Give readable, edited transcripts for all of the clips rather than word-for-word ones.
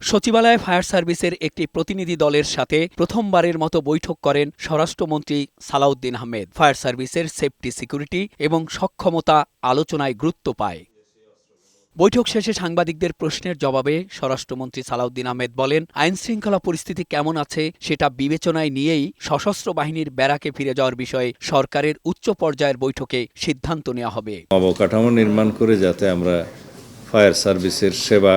সচিবালয়ে ফায়ার সার্ভিসের একটি প্রতিনিধি দলের সাথে প্রথমবারের মতো বৈঠক করেন স্বরাষ্ট্রমন্ত্রী সালাউদ্দিন আহমেদ। ফায়ার সার্ভিসের সেফটি, সিকিউরিটি এবং সক্ষমতা আলোচনায় গুরুত্ব পায়। বৈঠক শেষে সাংবাদিকদের প্রশ্নের জবাবে স্বরাষ্ট্রমন্ত্রী সালাউদ্দিন আহমেদ বলেন, আইনশৃঙ্খলা পরিস্থিতি কেমন আছে সেটা বিবেচনায় নিয়েই সশস্ত্র বাহিনীর ব্যারাকে ফিরে যাওয়ার বিষয়ে সরকারের উচ্চ পর্যায়ের বৈঠকে সিদ্ধান্ত নেওয়া হবে। অবকাঠামো নির্মাণ করে যাতে আমরা ফায়ার সার্ভিসের সেবা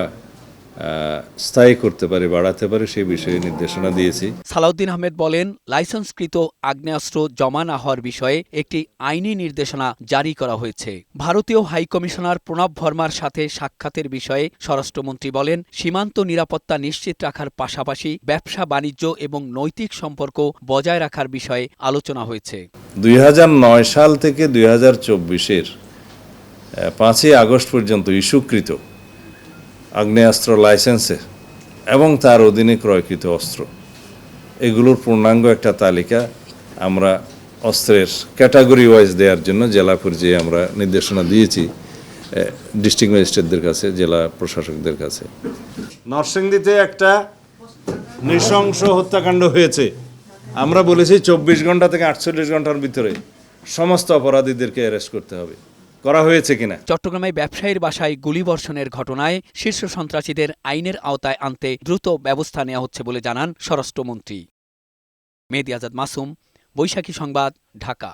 স্থায়ী করতে পারি, বাড়াতে পারি, সেই বিষয়ে নির্দেশনা দিয়েছি। সালাউদ্দিন আহমেদ বলেন, লাইসেন্সকৃত আগ্নেয়াস্ত্র জমা না হওয়ার বিষয়ে একটি আইনি নির্দেশনা জারি করা হয়েছে। ভারতীয় হাইকমিশনার প্রণব ভার্মার সাথে সাক্ষাতের বিষয়ে স্বরাষ্ট্রমন্ত্রী বলেন, সীমান্ত নিরাপত্তা নিশ্চিত রাখার পাশাপাশি ব্যবসা বাণিজ্য এবং নৈতিক সম্পর্ক বজায় রাখার বিষয়ে আলোচনা হয়েছে। 2009 সাল থেকে 2024-এর 5ই আগস্ট পর্যন্ত ইস্যুকৃত আগ্নেয়াস্ত্র লাইসেন্সে এবং তার অধীনে ক্রয়কৃত অস্ত্র, এগুলোর পূর্ণাঙ্গ একটা তালিকা আমরা অস্ত্রের ক্যাটাগরি ওয়াইজ দেওয়ার জন্য জেলা পর্যায়ে আমরা নির্দেশনা দিয়েছি ডিস্ট্রিক্ট ম্যাজিস্ট্রেটদের কাছে, জেলা প্রশাসকদের কাছে। নরসিংদীতে একটা নৃশংস হত্যাকাণ্ড হয়েছে। আমরা বলেছি 24 ঘন্টা থেকে 48 ঘন্টার ভিতরে সমস্ত অপরাধীদেরকে অ্যারেস্ট করতে হবে। করা হয়েছে কিনা? চট্টগ্রামে ব্যবসায়ীর বাসায় গুলিবর্ষণের ঘটনায় শীর্ষ সন্ত্রাসীদের আইনের আওতায় আনতে দ্রুত ব্যবস্থা নেওয়া হচ্ছে বলে জানান স্বরাষ্ট্রমন্ত্রী। মেহেদী আজাদ মাসুম, বৈশাখী সংবাদ, ঢাকা।